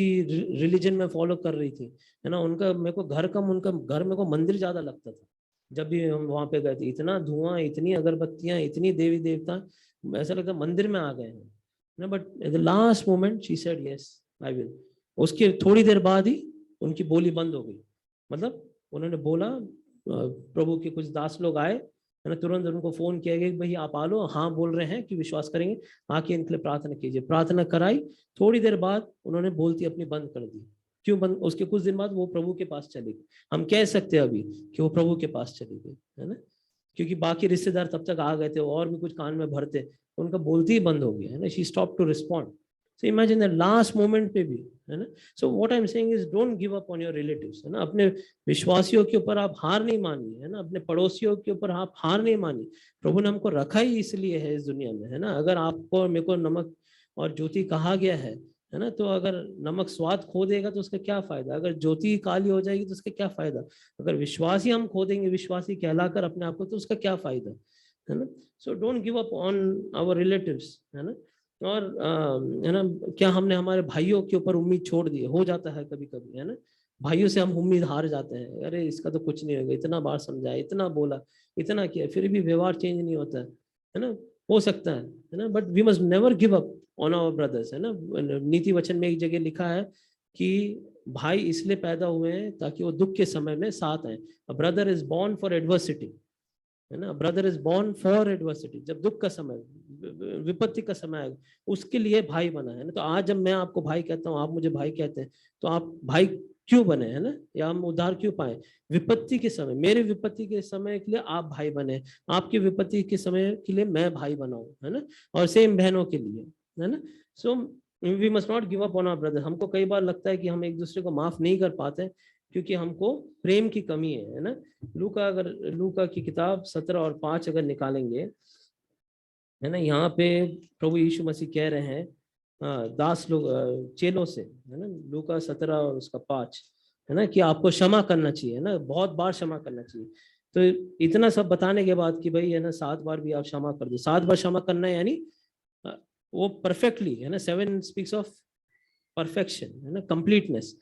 रिलीजन में फॉलो कर रही थी, है ना। उनका मेरे को घर कम, उनका घर मेरे को मंदिर ज्यादा लगता था। जब भी हम वहां पे गए थे, इतना धुआं, इतनी अगरबत्तियां, इतनी देवी देवता, ऐसा लगता मंदिर में आ गए हैं ना। But at the last moment she said yes I will. उसके थोड़ी देर बाद ही उनकी बोली बंद हो गई, मतलब उन्होंने बोला, प्रभु के कुछ दास लोग आए, है ना, तुरंत उनको फोन किया गया कि भाई आप आ लो, हाँ बोल रहे हैं कि विश्वास करेंगे, आके इनके लिए प्रार्थना कीजिए। प्रार्थना कराई, थोड़ी देर बाद उन्होंने बोलती अपनी बंद कर दी। क्यों बंद? उसके कुछ दिन बाद वो प्रभु के पास चली गई। हम कह सकते हैं अभी कि वो प्रभु के पास चली गई, है ना, क्योंकि बाकी रिश्तेदार तब तक आ गए थे और भी कुछ कान में भरते, उनका बोलती ही बंद हो गया, है ना। She stop to respond, so imagine that last moment पे भी, है ना. So what I am saying is don't give up on your relatives, है ना. अपने विश्वासियों के ऊपर आप हार नहीं मानिए, है ना. अपने पड़ोसियों के ऊपर आप हार नहीं मानिए. प्रभु ने हमको रखा ही इसलिए है इस दुनिया में, है ना. अगर आपको और मेरे को नमक और ज्योति कहा गया है ना, तो अगर नमक स्वाद खो देगा तो उसका क्या फायदा. अगर ज्योति काली हो जाएगी तो उसका क्या फायदा. अगर विश्वासी हम खो देंगे, विश्वासी कहलाकर अपने आप को, तो उसका क्या फायदा, है ना. So don't give up on our relatives, है ना. और है ना, क्या हमने हमारे भाइयों के ऊपर उम्मीद छोड़ दी. हो जाता है कभी कभी, है ना. भाइयों से हम उम्मीद हार जाते हैं. अरे इसका तो कुछ नहीं होगा, इतना बार समझाया, इतना बोला, इतना किया, फिर भी व्यवहार चेंज नहीं होता है ना. हो सकता है ना. But we must never give up on our brothers, है ना. नीति वचन में एक जगह लिखा है कि भाई इसलिए पैदा हुए हैं ताकि वो दुख के समय में साथ आए. A brother is born for adversity, है ना. Brother is born for adversity. जब दुख का समय, विपत्ति का समय आएगा, उसके लिए भाई बना है ना. तो आज जब मैं आपको भाई कहता हूँ, आप मुझे भाई कहते हैं, तो आप भाई क्यों बने, है ना, या हम उद्धार क्यों पाए. विपत्ति के समय, मेरे विपत्ति के समय के लिए आप भाई बने, आपकी विपत्ति के समय के लिए मैं भाई बना हूं, है ना. और सेम बहनों के लिए, है ना. So we must not give up on our brother. हमको कई बार लगता है कि हम एक दूसरे को माफ नहीं कर पाते क्योंकि हमको प्रेम की कमी है ना. लूका की किताब 17 और 5 अगर निकालेंगे, है ना, यहाँ पे प्रभु यीशु मसीह कह रहे हैं दास लोग, चेलों से, है ना. लूका 17 और उसका 5, है ना, कि आपको क्षमा करना चाहिए, है ना, बहुत बार क्षमा करना चाहिए. तो इतना सब बताने के बाद कि भाई, है ना, 7 बार भी आप क्षमा कर दो. 7 बार क्षमा करना है यानी वो परफेक्टली, है ना. 7 स्पीक्स ऑफ परफेक्शन, है ना, कंप्लीटनेस.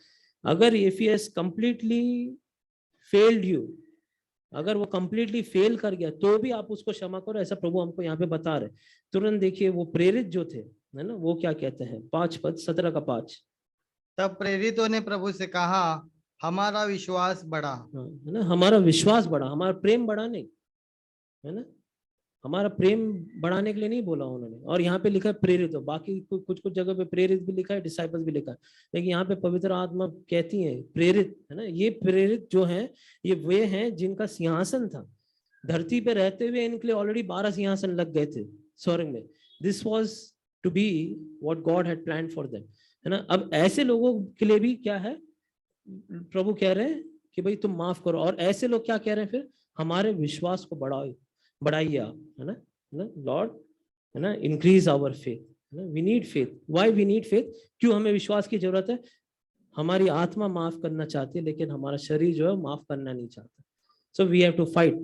अगर एफीएस कंप्लीटली फेल्ड यू, अगर वो कंप्लीटली फेल कर गया, तो भी आप उसको क्षमा करो, ऐसा प्रभु हमको यहाँ पे बता रहे. तुरंत देखिए वो प्रेरित जो थे, है ना, वो क्या कहते हैं. 5 पद, 17 का 5.
तब प्रेरितों ने प्रभु से कहा, हमारा विश्वास बढ़ा.
है ना, हमारा विश्वास बढ़ा, हमारा प्रेम बढ़ा नहीं, है ना. हमारा प्रेम बढ़ाने के लिए नहीं बोला उन्होंने. और यहाँ पे लिखा है प्रेरित हो. बाकी कुछ कुछ जगह पे प्रेरित भी लिखा है, डिसाइपल्स भी लिखा है, लेकिन यहाँ पे पवित्र आत्मा कहती है प्रेरित, है ना. ये प्रेरित जो है, ये वे हैं जिनका सिंहासन था. धरती पे रहते हुए इनके लिए ऑलरेडी 12 सिंहासन लग गए थे स्वर्ग में. This was to be what God had planned for them, है ना. अब ऐसे लोगों के लिए भी क्या है, प्रभु कह रहे हैं कि भाई तुम माफ करो. और ऐसे लोग क्या कह रहे हैं फिर, हमारे विश्वास को बढ़ाइए आप, है ना. लॉर्ड, है ना, इंक्रीज आवर फेथ, है ना. We need faith. Why we need faith. क्यों हमें विश्वास की जरूरत है. हमारी आत्मा माफ करना चाहती है, लेकिन हमारा शरीर जो है माफ करना नहीं चाहता. So we have to fight,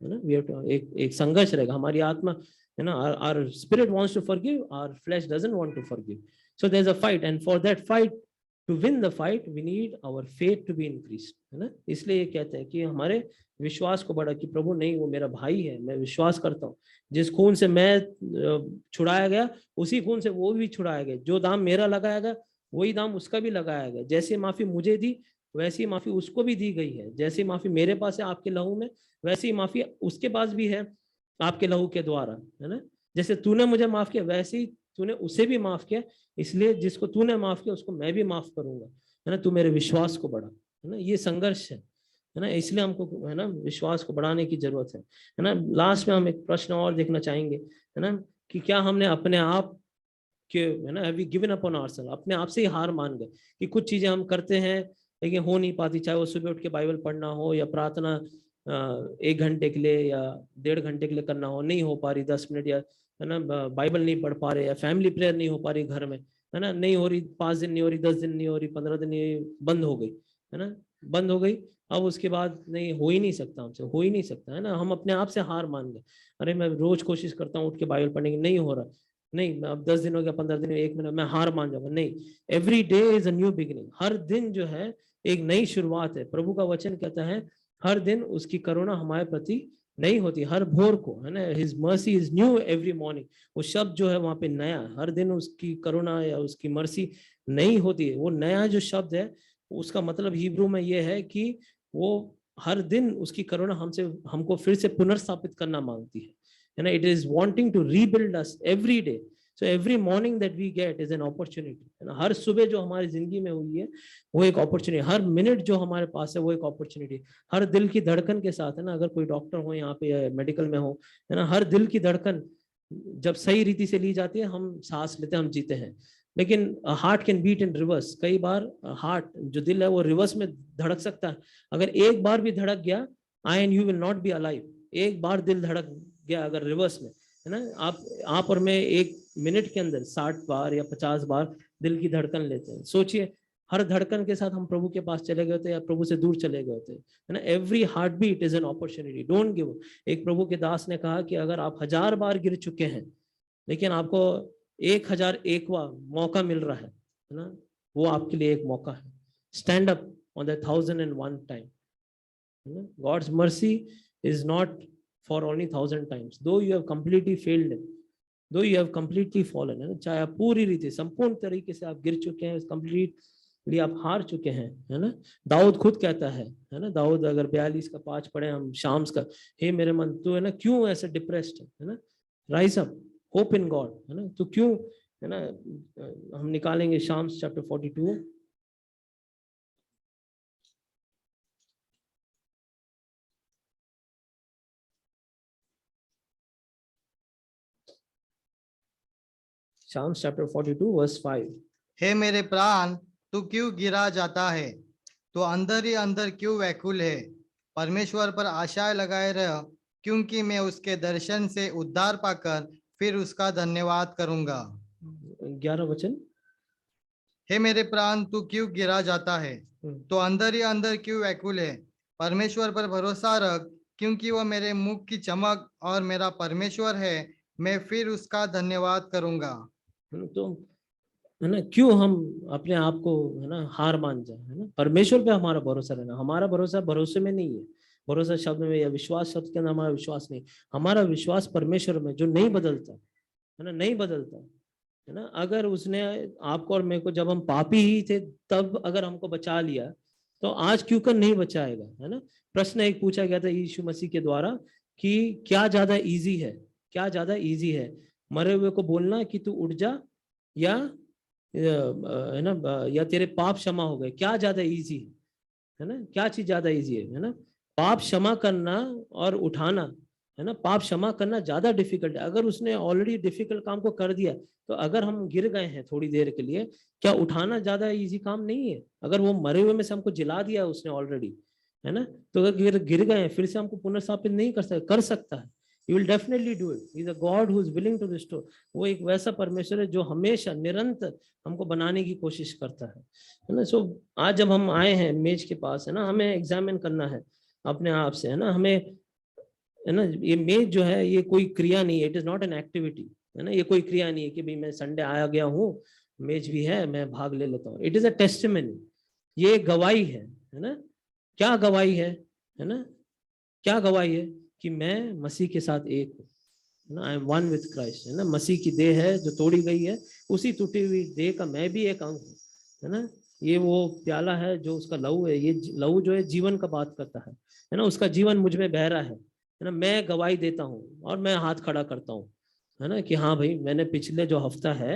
है ना. वी हैव टू, एक संघर्ष रहेगा. हमारी आत्मा, है ना, our spirit wants to forgive, our flesh doesn't want to forgive. So there is a fight, and for that fight, to win the fight, we need our faith to be increased, है ना. इसलिए ये कहते हैं कि हमारे विश्वास को बढ़ा, कि प्रभु नहीं, वो मेरा भाई है, मैं विश्वास करता हूँ. जिस खून से मैं छुड़ाया गया, उसी खून से वो भी छुड़ाया गया. जो दाम मेरा लगाया गया, वही दाम उसका भी लगाया गया. जैसे माफी मुझे दी, वैसी माफी उसको भी दी गई है. जैसी माफी मेरे पास है आपके लहू में, वैसी माफी उसके पास भी है आपके लहू के द्वारा, है ना. जैसे तूने मुझे माफ किया, वैसे ही तूने उसे भी माफ किया. इसलिए जिसको तूने माफ किया, उसको मैं भी माफ करूंगा, है ना. तू मेरे विश्वास को बढ़ा, है ना. ये संघर्ष है ना. इसलिए हमको, है ना, विश्वास को बढ़ाने की जरूरत है ना. लास्ट में हम एक प्रश्न और देखना चाहेंगे, है ना, कि क्या हमने अपने आप के, है ना, have we given up on ourselves, अपने आप से ही हार मान गए. कि कुछ चीजें हम करते हैं लेकिन हो नहीं पाती, चाहे वो सुबह उठ के बाइबल पढ़ना हो, या प्रार्थना 1 घंटे के लिए या 1.5 घंटे के लिए करना हो, नहीं हो पा रही. 10 मिनट, या, है ना, बाइबल नहीं पढ़ पा रहे, या फैमिली प्रेयर नहीं हो पा रही घर में, है ना, नहीं हो रही. 5 दिन नहीं हो रही, 10 दिन नहीं हो रही, 15 दिन नहीं, बंद हो गई, है ना, बंद हो गई. अब उसके बाद नहीं, हो ही नहीं सकता हमसे, हो ही नहीं सकता, है ना. हम अपने आप से हार मान गए. अरे मैं रोज कोशिश करता हूँ उठ के बाइबल पढ़ने की, नहीं हो रहा. नहीं, अब 10 दिन हो गया, 15 दिन, 1 महीना, मैं हार मान जाऊंगा. नहीं, every day is a new beginning. हर दिन जो है एक नई शुरुआत है. प्रभु का वचन कहता है हर दिन उसकी करुणा हमारे प्रति नई होती, हर भोर को, है ना. His mercy is new every morning. वो शब्द जो है वहां पे नया, हर दिन उसकी करुणा या उसकी मर्सी नई होती है. वो नया जो शब्द है, उसका मतलब हिब्रू में ये है कि वो हर दिन उसकी करुणा हमको फिर से पुनर्स्थापित करना मांगती है ना. It is wanting to rebuild us every day. So every morning that we get is an opportunity, है ना. हर सुबह जो हमारी जिंदगी में हुई है, वो एक अपॉर्चुनिटी. हर मिनट जो हमारे पास है, वो एक अपॉर्चुनिटी. हर दिल की धड़कन के साथ, है ना, अगर कोई डॉक्टर हो यहाँ पे या मेडिकल में हो, है ना, हर दिल की धड़कन जब सही रीति से ली जाती है, हम सांस लेते हैं, हम जीते हैं. लेकिन heart can beat in reverse. कई बार हार्ट जो दिल है वो रिवर्स में धड़क सकता है। अगर एक बार भी धड़क गया, I and you will not be alive. एक बार दिल धड़क गया अगर रिवर्स में, है ना, आप और मैं एक मिनट के अंदर 60 बार या 50 बार दिल की धड़कन लेते हैं। सोचिए, हर धड़कन के साथ हम प्रभु के पास चले गए होते या प्रभु से दूर चले गए होते, है ना। Every heart beat is an opportunity, don't give. एक प्रभु के दास ने कहा कि अगर आप 1000 बार गिर चुके हैं लेकिन आपको 1001वां मौका मिल रहा है ना, वो आपके लिए एक मौका है। Stand up on the 1001 time. God's mercy is not for only 1000 times, though you have completely failed him, though you have completely fallen, है ना। चाहे आप पूरी रीति संपूर्ण तरीके से आप गिर चुके हैं, कंप्लीटली आप हार चुके हैं, है ना। दाऊद खुद कहता है ना, दाऊद अगर 42 का 5 पढ़े हम शाम्स का, हे मेरे मन तू, है ना, क्यों ऐसे डिप्रेस्ड है ना, rise up, hope in God, है ना। तो क्यों, है ना, हम निकालेंगे Psalms chapter 42। Psalms chapter 42 verse 5।
हे मेरे प्राण, तू क्यों गिरा जाता है? तो अंदर ही अंदर क्यों व्याकुल है? परमेश्वर पर आशाएं लगाए रह, क्योंकि मैं उसके दर्शन से उद्धार पाकर फिर उसका धन्यवाद करूंगा।
11 वचन।
हे मेरे प्राण, तू क्यों गिरा जाता है? तो अंदर ही अंदर क्यों व्याकुल है? परमेश्वर पर भरोसा रख, क्योंकि वह मेरे मुख की चमक और मेरा परमेश्वर है, मैं फिर उसका धन्यवाद करूंगा।
तो है ना, क्यों हम अपने आप को, है ना, हार मान जाए, है ना। परमेश्वर पे हमारा भरोसा रहना। हमारा भरोसा भरोसे में नहीं है, भरोसा शब्द में या विश्वास शब्द के अंदर हमारा विश्वास नहीं। हमारा विश्वास परमेश्वर में जो नहीं बदलता, है ना, नहीं बदलता, है ना। अगर उसने आपको और मेरे को, जब हम पापी ही थे तब अगर हमको बचा लिया, तो आज क्यों कर नहीं बचाएगा, है ना। प्रश्न एक पूछा गया था यीशु मसीह के द्वारा कि क्या ज्यादा इजी है, क्या ज्यादा इजी है, मरे हुए को बोलना कि तू उठ जा, या है ना, या तेरे पाप क्षमा हो गए, क्या ज्यादा इजी है ना, क्या चीज ज्यादा इजी है ना। पाप क्षमा करना और उठाना, है ना, पाप क्षमा करना ज्यादा डिफिकल्ट है। अगर उसने ऑलरेडी डिफिकल्ट काम को कर दिया, तो अगर हम गिर गए हैं थोड़ी देर के लिए, क्या उठाना ज्यादा इजी काम नहीं है? अगर वो मरे हुए में से हमको जिला दिया उसने ऑलरेडी, है ना, तो अगर गिर गए हैं फिर से हमको पुनर्स्थापित नहीं कर सकता है। He will definitely do it. He is a God who is willing to restore. वो एक वैसा परमेश्वर है जो हमेशा निरंतर हमको बनाने की कोशिश करता है ना। सो आज जब हम आए हैं मेज के पास, है ना, हमें एग्जामिन करना है अपने आप से, है ना। हमें, है ना, ये मेज जो है ये कोई क्रिया नहीं है, it is not an activity, है ना। ये कोई क्रिया नहीं है कि भाई मैं संडे आया गया हूँ, मेज भी है, मैं भाग ले लेता हूँ। इट इज अ टेस्टिमनी, ये गवाही है ना। क्या गवाही है ना, क्या गवाही है? कि मैं मसीह के साथ एक हूँ, ना, I am one with Christ, है ना। मसीह की देह है जो तोड़ी गई है, उसी टूटी हुई देह का मैं भी एक अंग हूँ, है ना। ये वो प्याला है जो उसका लहू है, ये लहू जो है जीवन का बात करता है ना। उसका जीवन मुझ में बह रहा है ना। मैं गवाही देता हूँ और मैं हाथ खड़ा करता हूँ, है ना, कि हाँ भाई, मैंने पिछले जो हफ्ता है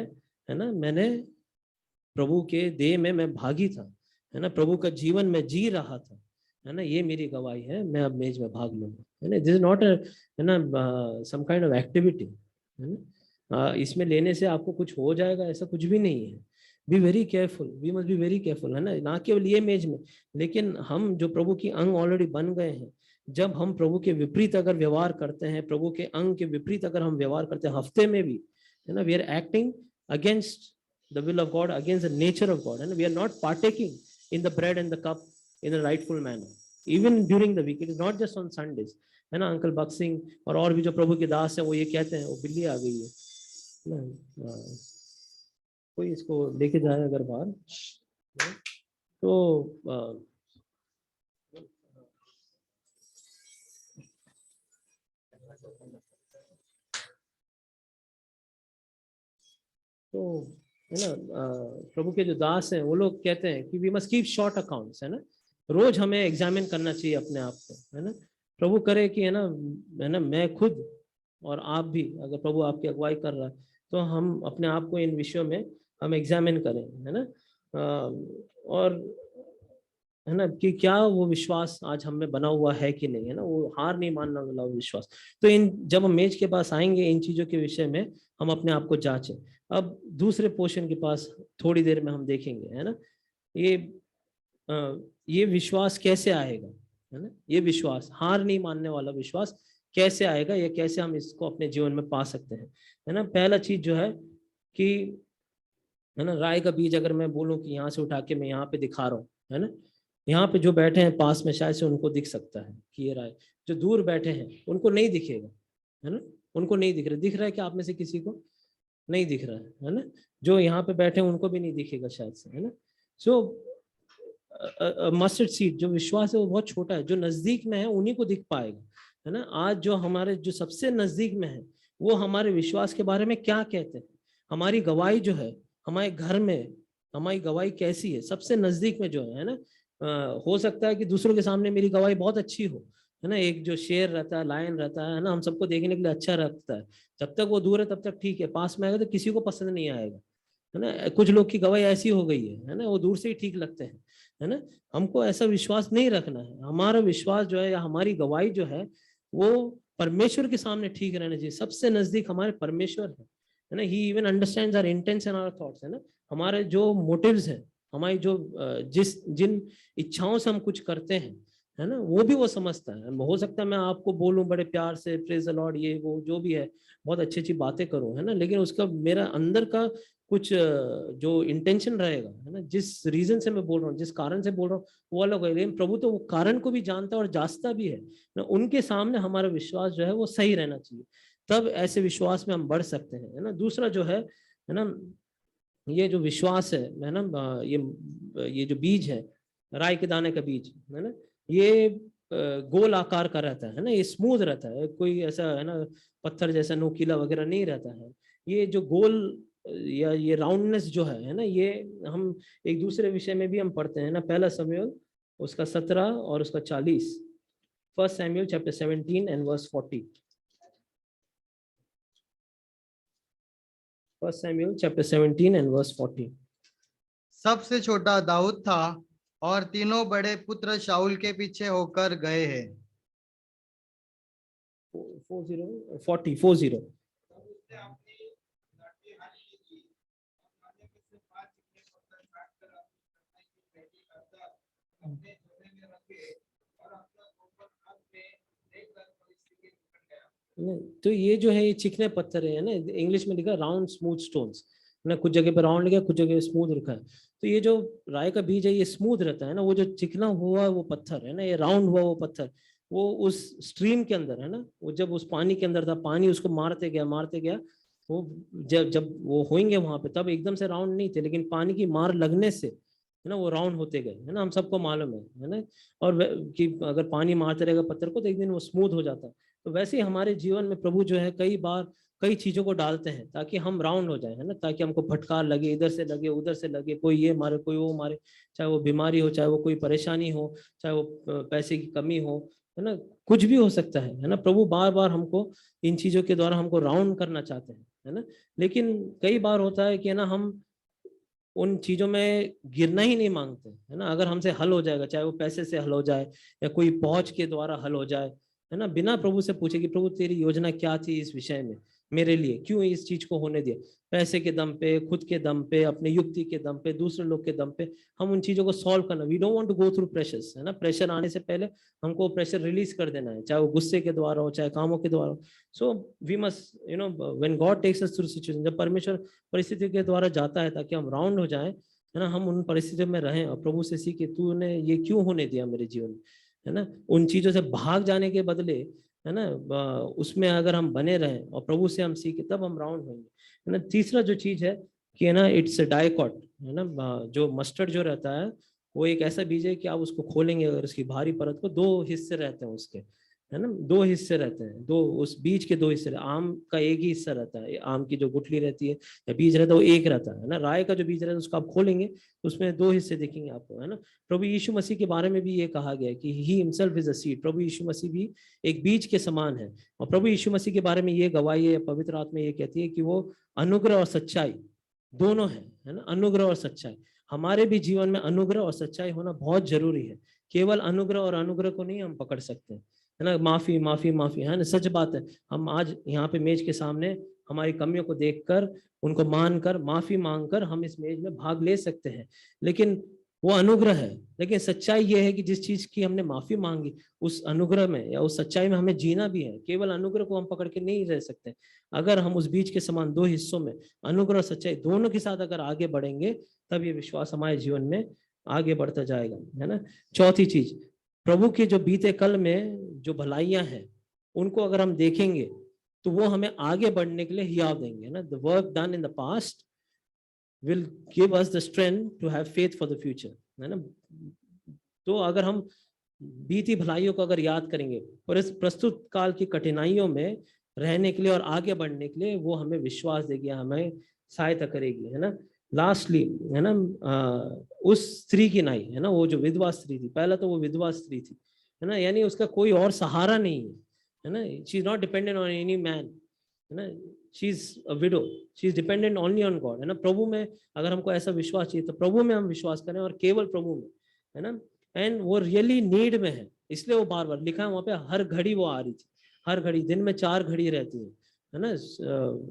ना, मैंने प्रभु के देह में मैं भागी था, है ना, प्रभु का जीवन में जी रहा था, है ना। ये मेरी गवाही है, मैं अब मेज में भाग लूंगा, है ना। दिस इज नॉट, है ना, सम काइंड ऑफ एक्टिविटी, है ना। इसमें लेने से आपको कुछ हो जाएगा ऐसा कुछ भी नहीं है। Be very careful, we must be very careful, है ना। ना केवल ये मेज में, लेकिन हम जो प्रभु की अंग ऑलरेडी बन गए हैं, जब हम प्रभु के विपरीत अगर व्यवहार करते हैं, प्रभु के अंग के विपरीत अगर हम व्यवहार करते हैं हफ्ते में भी, है ना, we are acting against the will of God, against the nature of God, and we are not partaking in the bread and the cup in a rightful manner, even during the week. It is not just on Sundays, है ना। Uncle boxing और भी जो प्रभु के दास हैं वो ये कहते हैं, वो बिल्ली आ गई है ना, कोई इसको लेके जाए अगर बाहर, तो है ना, प्रभु के जो दास हैं वो लोग कहते हैं कि we must keep short accounts, है ना। रोज हमें एग्जामिन करना चाहिए अपने आप को, है ना। प्रभु करे कि, है ना, मैं खुद और आप भी, अगर प्रभु आपकी अगुवाई कर रहा है, तो हम अपने आप को इन विषयों में हम एग्जामिन करें, है ना। और है ना, कि क्या वो विश्वास आज हम में बना हुआ है कि नहीं, है ना, वो हार नहीं मानने वाला विश्वास। तो इन जब हम मेज के पास आएंगे इन चीजों के विषय में हम अपने आप को जांचें। अब दूसरे पोर्शन के पास थोड़ी देर में हम देखेंगे, है ना, ये ये विश्वास कैसे आएगा, है ना, ये विश्वास हार नहीं मानने वाला विश्वास कैसे आएगा, या कैसे हम इसको अपने जीवन में पा सकते हैं, है ना। पहला चीज जो है कि, है ना, राय का बीज अगर मैं बोलूं कि यहाँ से उठा के मैं यहाँ पे दिखा रहा हूँ, है ना, यहाँ पे जो बैठे हैं पास में शायद से उनको दिख सकता है कि ये राय, जो दूर बैठे हैं उनको नहीं दिखेगा, है ना, उनको नहीं दिख रहा है कि आप में से किसी को नहीं दिख रहा है ना, जो यहाँ पे बैठे हैं उनको भी नहीं दिखेगा शायद से, है ना। सो मस्टर्ड सीड जो विश्वास है वो बहुत छोटा है, जो नजदीक में है उन्हीं को दिख पाएगा, है ना। आज जो हमारे जो सबसे नजदीक में है वो हमारे विश्वास के बारे में क्या कहते हैं, हमारी गवाही जो है हमारे घर में, हमारी गवाही कैसी है सबसे नजदीक में जो है ना। हो सकता है कि दूसरों के सामने मेरी गवाही बहुत अच्छी हो, है ना, एक जो शेर रहता है, लायन रहता है ना, हम सबको देखने के लिए अच्छा रखता है, जब तक वो दूर है तब तक ठीक है, पास में आएगा तो किसी को पसंद नहीं आएगा, है ना। कुछ लोग की गवाही ऐसी हो गई है ना, वो दूर से ही ठीक लगते हैं, है ना। हमको ऐसा विश्वास नहीं रखना है, हमारा विश्वास जो है या हमारी गवाही जो है वो परमेश्वर के सामने ठीक रहना चाहिए, सबसे नजदीक हमारे परमेश्वर है ना। He even understands our intention our thoughts, है ना, हमारे जो मोटिव्स है, हमारी जो जिन इच्छाओं से हम कुछ करते हैं, है ना, वो भी वो समझता है। हो सकता है मैं आपको बोलूं बड़े प्यार से प्रेज द लॉर्ड, ये वो जो भी है बहुत अच्छी अच्छी बातें करूं, है ना, लेकिन उसका मेरा अंदर का कुछ जो इंटेंशन रहेगा, है ना, जिस रीजन से मैं बोल रहा हूँ, जिस कारण से बोल रहा हूँ वो अलग है, लेकिन प्रभु तो वो कारण को भी जानता है और जांचता भी है ना। उनके सामने हमारा विश्वास जो है वो सही रहना चाहिए, तब ऐसे विश्वास में हम बढ़ सकते हैं, है ना। दूसरा जो है ना, ये जो विश्वास है ना, ये जो बीज है, राई के दाने का बीज, है ना, ये गोल आकार का रहता है ना, ये स्मूथ रहता है, कोई ऐसा, है ना, पत्थर जैसा नोकीला वगैरह नहीं रहता है। ये जो गोल या ये राउंडनेस जो है ना, ये हम एक दूसरे विषय में भी हम पढ़ते हैं ना, पहला शमूएल उसका 17 और उसका 40, first Samuel chapter 17 and verse 40, first Samuel chapter 17 and verse 40।
सबसे छोटा दाऊद था और तीनों बड़े पुत्र शाऊल के पीछे होकर गए हैं।
40 तो ये जो है ये चिकने पत्थर है ना, इंग्लिश में लिखा राउंड स्मूथ स्टोन्स ना, कुछ जगह पे राउंड लिखा, कुछ जगह स्मूथ लिखा है। तो ये जो राय का बीज है ये स्मूथ रहता है ना, वो जो चिकना हुआ वो पत्थर है ना, ये राउंड हुआ वो पत्थर, वो उस स्ट्रीम के अंदर है ना, वो जब उस पानी के अंदर था, पानी उसको मारते गया, वो जब जब वो होंगे वहां पे तब एकदम से राउंड नहीं थे, लेकिन पानी की मार लगने से, है ना, वो राउंड होते गए, है ना, हम सबको मालूम है ना। और कि अगर पानी मारते रहेगा पत्थर को तो एक दिन वो स्मूथ हो जाता है। तो वैसे ही हमारे जीवन में प्रभु जो है कई बार कई चीजों को डालते हैं ताकि हम राउंड हो जाए, है ना, ताकि हमको फटकार लगे, इधर से लगे उधर से लगे, कोई ये मारे कोई वो मारे, चाहे वो बीमारी हो, चाहे वो कोई परेशानी हो, चाहे वो पैसे की कमी हो, है ना, कुछ भी हो सकता है ना। प्रभु बार बार हमको इन चीजों के द्वारा हमको राउंड करना चाहते हैं, है ना। लेकिन कई बार होता है कि ना हम उन चीजों में गिरना ही नहीं मांगते, है ना। अगर हमसे हल हो जाएगा, चाहे वो पैसे से हल हो जाए या कोई पहुंच के द्वारा हल हो जाए, है ना, बिना प्रभु से पूछे कि प्रभु तेरी योजना क्या थी इस विषय में मेरे लिए, क्यों इस चीज को होने दिया, पैसे के दम पे, खुद के दम पे, अपने युक्ति के दम पे, दूसरे लोग के दम पे हम उन चीजों को सॉल्व करना, we don't want to go through pressures, है ना। प्रेशर आने से पहले हमको प्रेशर रिलीज कर देना है, चाहे वो गुस्से के द्वारा हो, चाहे कामों के द्वारा हो। So we must when God takes us through situation, जब परमेश्वर परिस्थिति के द्वारा जाता है ताकि हम राउंड हो जाए, है ना, हम उन परिस्थितियों में रहें और प्रभु से सीखे तूने ये क्यों होने दिया मेरे जीवन में, है ना। उन चीजों से भाग जाने के बदले, है ना, उसमें अगर हम बने रहें और प्रभु से हम सीखे तब हम राउंड होंगे, है ना। तीसरा जो चीज है कि, है ना, इट्स डाइकॉट, है ना, जो मस्टर्ड जो रहता है वो एक ऐसा बीज है कि आप उसको खोलेंगे अगर उसकी बाहरी परत को, 2 हिस्से रहते हैं उसके, है ना, 2 हिस्से रहते हैं, उस बीज के 2 हिस्से। आम का एक ही हिस्सा रहता है, आम की जो गुठली रहती है या बीज रहता है वो एक रहता है ना। राय का जो बीज रहता है उसको आप खोलेंगे तो उसमें 2 हिस्से दिखेंगे आपको, है ना। प्रभु यीशु मसीह के बारे में भी ये कहा गया है कि he himself is a seed, प्रभु यीशु मसीह भी एक बीज के समान है। और प्रभु यीशु मसीह के बारे में ये गवाही है, पवित्र आत्मा ये कहती है कि वो अनुग्रह और सच्चाई दोनों है ना, अनुग्रह और सच्चाई। हमारे भी जीवन में अनुग्रह और सच्चाई होना बहुत जरूरी है। केवल अनुग्रह और अनुग्रह को नहीं हम पकड़ सकते, है ना, माफी माफी माफी, है ना, सच बात है। हम आज यहाँ पे मेज के सामने हमारी कमियों को देखकर, उनको मानकर, माफी मांगकर हम इस मेज में भाग ले सकते हैं, लेकिन वो अनुग्रह है। लेकिन सच्चाई ये है कि जिस चीज की हमने माफी मांगी, उस अनुग्रह में या उस सच्चाई में हमें जीना भी है। केवल अनुग्रह को हम पकड़ के नहीं रह सकते। अगर हम उस बीज के समान दो हिस्सों में, अनुग्रह और सच्चाई दोनों के साथ अगर आगे बढ़ेंगे, तब ये विश्वास हमारे जीवन में आगे बढ़ता जाएगा, है ना। चौथी चीज, प्रभु के जो बीते कल में जो भलाइयां हैं, उनको अगर हम देखेंगे तो वो हमें आगे बढ़ने के लिए हियाव देंगे, ना। The work done in the past will give us the strength to have faith for the future, है ना। तो अगर हम बीती भलाइयों को अगर याद करेंगे और इस प्रस्तुत काल की कठिनाइयों में रहने के लिए और आगे बढ़ने के लिए, वो हमें विश्वास देगी, हमें सहायता करेगी, है ना। लास्टली, है ना, उस स्त्री की नाई, है ना, वो जो विधवा स्त्री थी, पहला तो वो विधवा स्त्री थी, है ना, यानी उसका कोई और सहारा नहीं है ना। She is not dependent on any man, है ना, she is a window, she is dependent only on God, है ना। प्रभु में अगर हमको ऐसा विश्वास चाहिए तो प्रभु में हम विश्वास करें, और केवल प्रभु में, है ना। एंड वो रियली नीड में है, इसलिए वो बार बार लिखा है वहां पे, हर घड़ी वो आ रही थी, हर घड़ी, दिन में 4 घड़ी रहती है ना,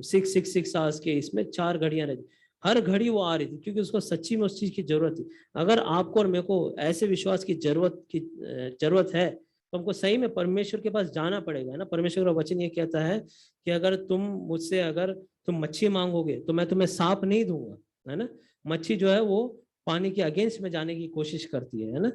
6 आवर्स के, इसमें 4 घड़ियां रहती, हर घड़ी वो आ रही थी, क्योंकि उसको सच्ची में उस चीज की जरूरत थी। अगर आपको और मेरे को ऐसे विश्वास की जरूरत है, तो हमको सही में परमेश्वर के पास जाना पड़ेगा, है ना। परमेश्वर का वचन ये कहता है कि अगर तुम मच्छी मांगोगे तो मैं तुम्हें सांप नहीं दूंगा, है ना। मच्छी जो है वो पानी के अगेंस्ट में जाने की कोशिश करती है ना।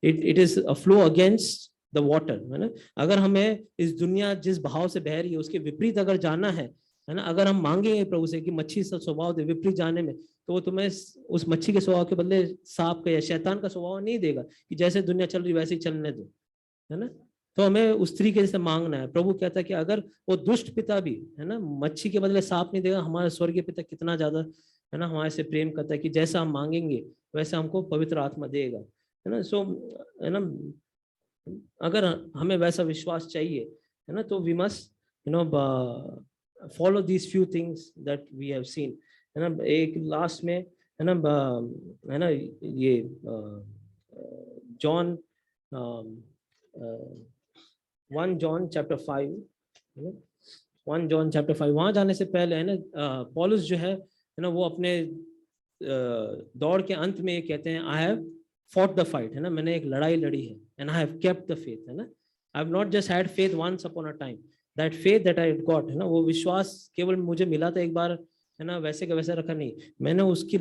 It is a flow against the water, है ना। अगर हमें इस दुनिया जिस भाव से बह रही है उसके विपरीत अगर जाना है ना, अगर हम मांगेंगे प्रभु से कि मच्छी सा स्वभाव दे विपरीत जाने में, तो वो तुम्हें उस मच्छी के स्वभाव के बदले सांप का या शैतान का स्वभाव नहीं देगा कि जैसे दुनिया चल रही वैसे ही चलने दो, है ना। तो हमें उस तरीके से मांगना है। प्रभु कहता है कि अगर वो दुष्ट पिता भी, है ना, मच्छी के बदले सांप नहीं देगा, हमारा स्वर्गीय पिता कितना ज्यादा, है ना, हमारे से प्रेम करता है कि जैसा हम मांगेंगे वैसा हमको पवित्र आत्मा देगा, है ना। सो, है ना, अगर हमें वैसा विश्वास चाहिए, है ना, तो we must, you know, follow these few things that we have seen, है ना। एक लास्ट में, है ना, ये John 1 John chapter 5, 1 John chapter 5, वहां जाने से पहले, है ना, पौलुस जो है ना, वो अपने दौड़ के अंत में ये कहते हैं, I have fought the fight, है ना, मैंने एक लड़ाई लड़ी है, and I have kept the faith, है ना। I have not just had faith once upon a time, that faith that I got, है ना, वो विश्वास केवल मुझे मिला था एक बार, है ना, वैसे का वैसा रखा नहीं, मैंने उसके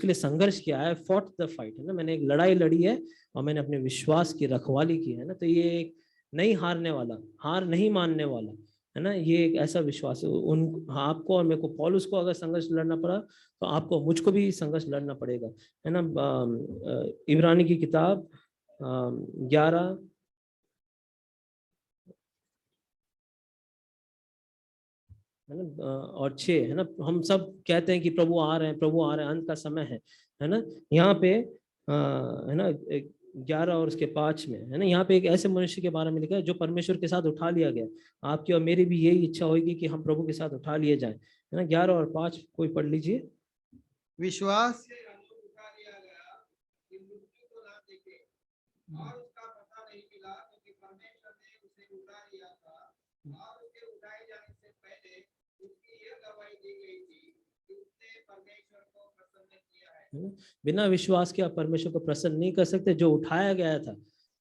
लिए संघर्ष किया, आई हैव फॉट द फाइट, है ना, मैंने एक लड़ाई लड़ी है और मैंने अपने विश्वास की रखवाली की, है ना। तो ये एक नहीं हारने वाला, हार नहीं मानने वाला, है ना, ये एक ऐसा विश्वास है। आपको और मेरे को, पौलुस को अगर संघर्ष लड़ना पड़ा, तो आपको, मुझको भी संघर्ष लड़ना पड़ेगा, है ना। इब्रानी की किताब 11 है ना और 6, है ना, हम सब कहते हैं कि प्रभु आ रहे हैं, प्रभु आ रहे हैं, अंत का समय है ना। यहाँ पे है ना 11 और उसके 5 में, है ना, यहाँ पे एक ऐसे मनुष्य के बारे में लिखा है जो परमेश्वर के साथ उठा लिया गया। आपकी और मेरी भी यही इच्छा होगी कि हम प्रभु के साथ उठा लिए जाएं, है ना। 11 और 5 कोई पढ़ लीजिए।
विश्वास से हमको उठा लिया गया कि मृत्यु को ना देखे और उसका पता नहीं मिला, क्योंकि परमेश्वर ने उसे उठा लिया था, और उसके उठाए जाने से पहले उसकी यह गवाही दी गई थी कि उसने परमेश्वर को प्रसन्न किया है। बिना विश्वास के आप परमेश्वर को प्रसन्न नहीं कर सकते। जो उठाया गया था,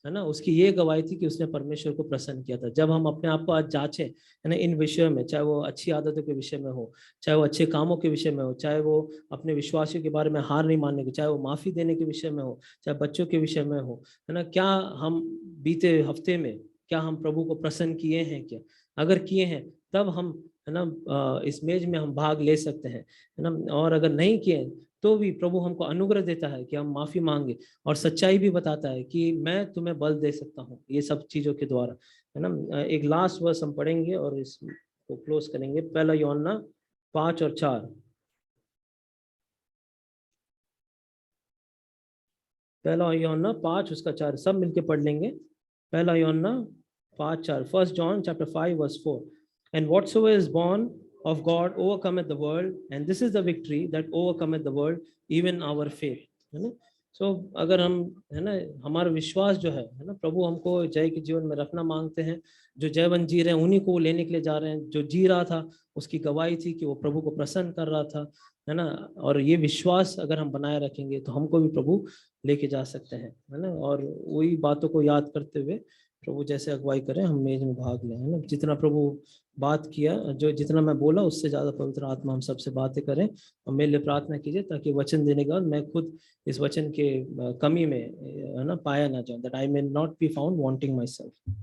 है ना, उसकी ये गवाही थी कि उसने परमेश्वर को प्रसन्न किया था। जब हम अपने आप को आज जांचें, है ना, इन विषयों में, चाहे वो अच्छी आदतों के विषय में हो, चाहे वो अच्छे कामों के विषय में हो, चाहे वो अपने विश्वासियों के बारे में हार नहीं मानने के, चाहे वो माफी देने के विषय में हो, चाहे बच्चों के विषय में हो, है ना, क्या हम बीते हफ्ते में, क्या हम प्रभु को प्रसन्न किए हैं? क्या अगर किए हैं, तब हम, है ना, इस मेज में हम भाग ले सकते हैं, है ना। और अगर नहीं किए तो भी प्रभु हमको अनुग्रह देता है कि हम माफी मांगे, और सच्चाई भी बताता है कि मैं तुम्हें बल दे सकता हूँ ये सब चीजों के द्वारा, है ना। एक लास्ट वर्स हम पढ़ेंगे और इसको क्लोज करेंगे। 1 यूहन्ना 5 और 4, 1 यूहन्ना 5 उसका 4, सब मिलके पढ़ लेंगे। 1 यूहन्ना 5:4, 1 John chapter 5 verse 4, and whatsoever is born of God overcometh the world, and this is the victory that overcometh the world, even our faith,
है ना। सो अगर हम, है ना, हमारा विश्वास जो है ना, प्रभु हमको जय के जीवन में रखना मांगते हैं। जो जयवंत जी रहे हैं उन्हीं को लेने के लिए जा रहे हैं। जो जी रहा था उसकी गवाही थी कि वो प्रभु को प्रसन्न कर रहा था, है ना। और ये विश्वास अगर हम बनाए रखेंगे तो हमको भी प्रभु लेके जा सकते हैं, है ना। और वही बातों को याद करते हुए प्रभु जैसे अगुवाई करें, हम मेज में भाग लें, है ना। जितना प्रभु बात किया, जो जितना मैं बोला उससे ज्यादा पवित्र आत्मा हम सबसे बातें करें। और मेरे लिए प्रार्थना कीजिए ताकि वचन देने के बाद मैं खुद इस वचन के कमी में, है ना, पाया ना जाऊं, that I may not be found wanting my self.